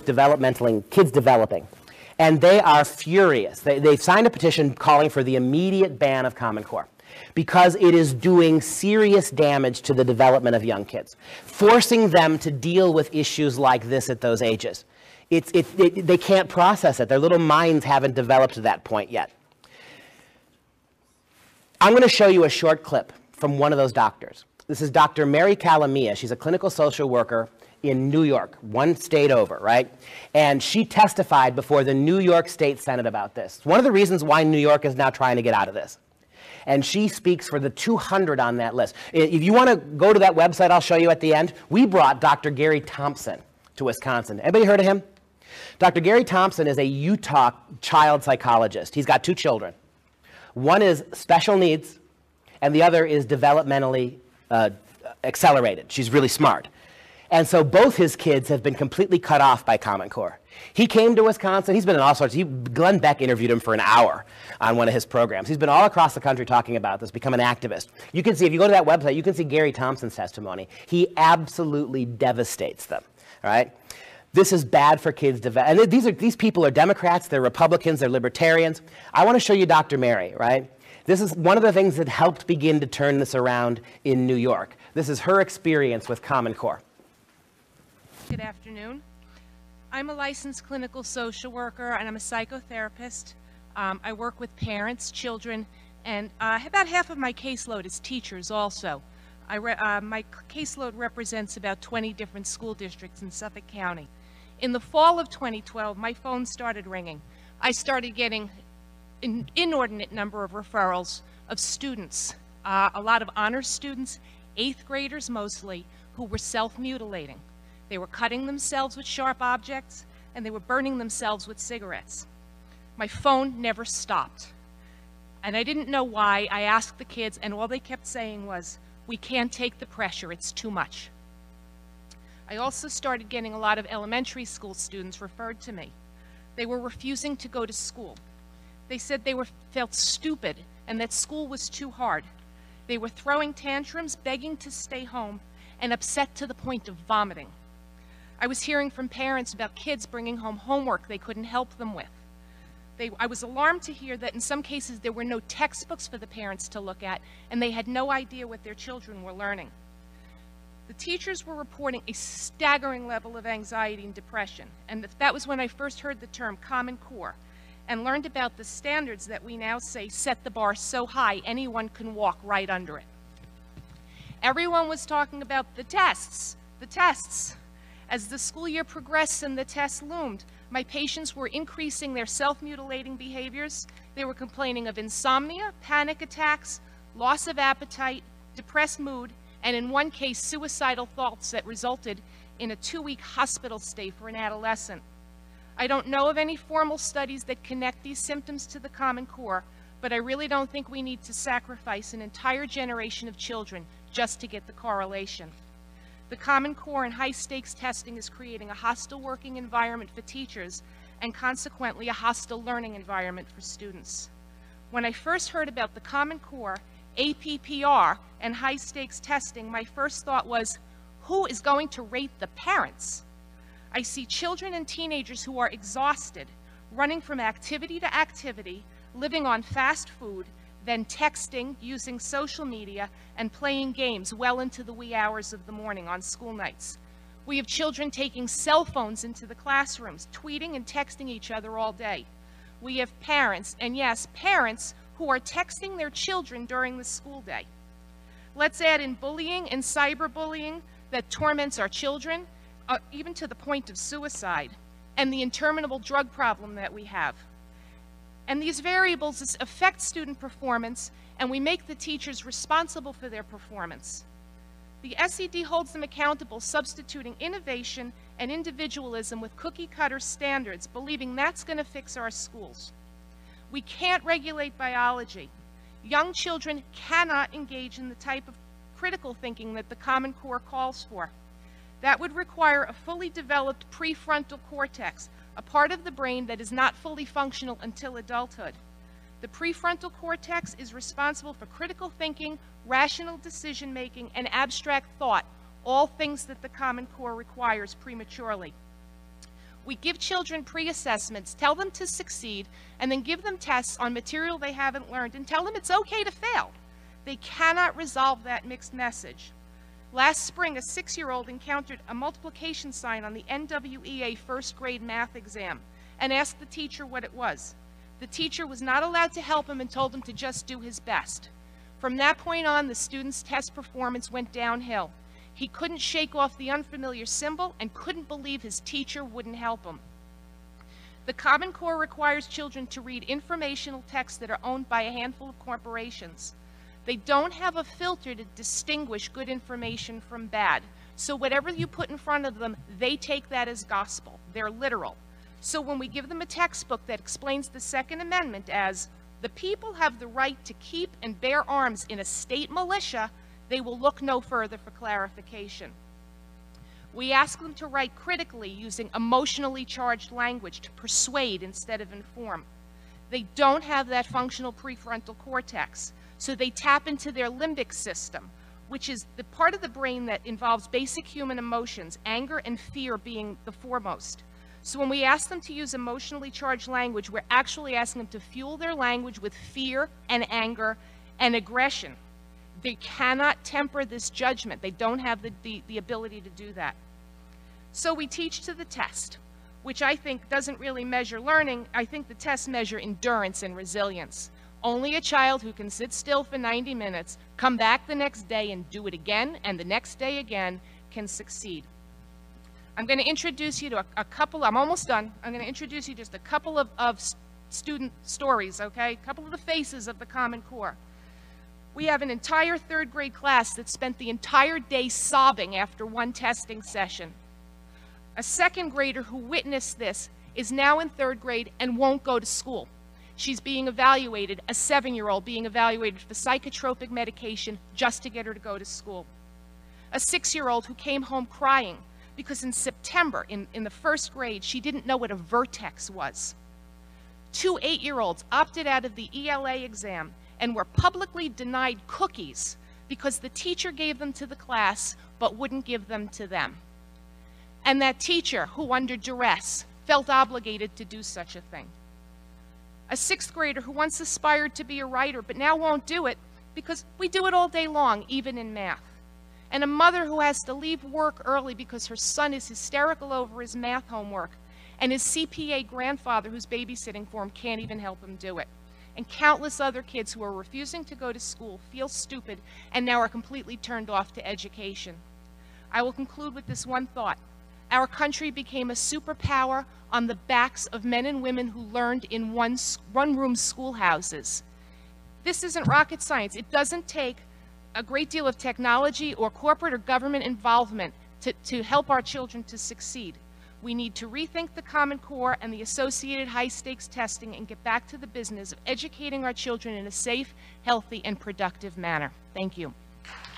kids developing. And they are furious. They've signed a petition calling for the immediate ban of Common Core because it is doing serious damage to the development of young kids, forcing them to deal with issues like this at those ages. They can't process it. Their little minds haven't developed to that point yet. I'm going to show you a short clip from one of those doctors. This is Dr. Mary Calamia. She's a clinical social worker in New York, one state over, right? And she testified before the New York State Senate about this. It's one of the reasons why New York is now trying to get out of this. And she speaks for the 200 on that list. If you want to go to that website, I'll show you at the end. We brought Dr. Gary Thompson to Wisconsin. Anybody heard of him? Dr. Gary Thompson is a Utah child psychologist. He's got 2 children. One is special needs, and the other is developmentally accelerated. She's really smart. And so both his kids have been completely cut off by Common Core. He came to Wisconsin. He's been in all sorts. Glenn Beck interviewed him for an hour on one of his programs. He's been all across the country talking about this, become an activist. You can see, if you go to that website, you can see Gary Thompson's testimony. He absolutely devastates them, all right? This is bad for kids. And these people are Democrats, they're Republicans, they're libertarians. I want to show you Dr. Mary, right? This is one of the things that helped begin to turn this around in New York. This is her experience with Common Core. Good afternoon. I'm a licensed clinical social worker and I'm a psychotherapist. I work with parents, children, and about half of my caseload is teachers also. My caseload represents about 20 different school districts in Suffolk County. In the fall of 2012, my phone started ringing. I started getting an inordinate number of referrals of students, a lot of honors students, 8th graders mostly, who were self-mutilating. They were cutting themselves with sharp objects, and they were burning themselves with cigarettes. My phone never stopped. And I didn't know why. I asked the kids, and all they kept saying was, "We can't take the pressure, it's too much." I also started getting a lot of elementary school students referred to me. They were refusing to go to school. They said they felt stupid and that school was too hard. They were throwing tantrums, begging to stay home, and upset to the point of vomiting. I was hearing from parents about kids bringing home homework they couldn't help them with. I was alarmed to hear that in some cases there were no textbooks for the parents to look at, and they had no idea what their children were learning. The teachers were reporting a staggering level of anxiety and depression, and that was when I first heard the term Common Core and learned about the standards that we now say set the bar so high anyone can walk right under it. Everyone was talking about the tests. As the school year progressed and the tests loomed, my patients were increasing their self-mutilating behaviors. They were complaining of insomnia, panic attacks, loss of appetite, depressed mood, and in one case, suicidal thoughts that resulted in a 2-week hospital stay for an adolescent. I don't know of any formal studies that connect these symptoms to the Common Core, but I really don't think we need to sacrifice an entire generation of children just to get the correlation. The Common Core and high-stakes testing is creating a hostile working environment for teachers and consequently a hostile learning environment for students. When I first heard about the Common Core, APPR, and high-stakes testing, my first thought was, who is going to rate the parents? I see children and teenagers who are exhausted, running from activity to activity, living on fast food, then texting, using social media, and playing games well into the wee hours of the morning on school nights. We have children taking cell phones into the classrooms, tweeting and texting each other all day. We have parents, and yes, parents, who are texting their children during the school day. Let's add in bullying and cyberbullying that torments our children, even to the point of suicide, and the interminable drug problem that we have. And these variables affect student performance, and we make the teachers responsible for their performance. The SED holds them accountable, substituting innovation and individualism with cookie-cutter standards, believing that's going to fix our schools. We can't regulate biology. Young children cannot engage in the type of critical thinking that the Common Core calls for. That would require a fully developed prefrontal cortex, a part of the brain that is not fully functional until adulthood. The prefrontal cortex is responsible for critical thinking, rational decision-making, and abstract thought, all things that the Common Core requires prematurely. We give children pre-assessments, tell them to succeed, and then give them tests on material they haven't learned and tell them it's okay to fail. They cannot resolve that mixed message. Last spring, a 6-year-old encountered a multiplication sign on the NWEA first grade math exam and asked the teacher what it was. The teacher was not allowed to help him and told him to just do his best. From that point on, the student's test performance went downhill. He couldn't shake off the unfamiliar symbol and couldn't believe his teacher wouldn't help him. The Common Core requires children to read informational texts that are owned by a handful of corporations. They don't have a filter to distinguish good information from bad. So whatever you put in front of them, they take that as gospel. They're literal. So when we give them a textbook that explains the Second Amendment as, the people have the right to keep and bear arms in a state militia, they will look no further for clarification. We ask them to write critically using emotionally charged language to persuade instead of inform. They don't have that functional prefrontal cortex, so they tap into their limbic system, which is the part of the brain that involves basic human emotions, anger and fear being the foremost. So when we ask them to use emotionally charged language, we're actually asking them to fuel their language with fear and anger and aggression. They cannot temper this judgment. They don't have the ability to do that. So we teach to the test, which I think doesn't really measure learning. I think the tests measure endurance and resilience. Only a child who can sit still for 90 minutes, come back the next day and do it again, and the next day again, can succeed. I'm going to introduce you to a couple, I'm almost done. I'm going to introduce you just a couple of student stories, okay? A couple of the faces of the Common Core. We have an entire third grade class that spent the entire day sobbing after one testing session. A second grader who witnessed this is now in third grade and won't go to school. She's being evaluated, a 7-year-old being evaluated for psychotropic medication just to get her to go to school. A 6-year-old who came home crying because in September, in the first grade, she didn't know what a vertex was. 2 8-year-olds opted out of the ELA exam and were publicly denied cookies because the teacher gave them to the class but wouldn't give them to them. And that teacher, who under duress, felt obligated to do such a thing. A 6th grader who once aspired to be a writer but now won't do it because we do it all day long, even in math. And a mother who has to leave work early because her son is hysterical over his math homework, and his CPA grandfather who's babysitting for him can't even help him do it. And countless other kids who are refusing to go to school, feel stupid, and now are completely turned off to education. I will conclude with this one thought. Our country became a superpower on the backs of men and women who learned in one-room schoolhouses. This isn't rocket science. It doesn't take a great deal of technology or corporate or government involvement to help our children to succeed. We need to rethink the Common Core and the associated high-stakes testing and get back to the business of educating our children in a safe, healthy, and productive manner. Thank you.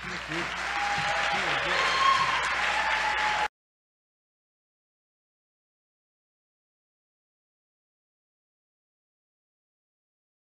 Thank you.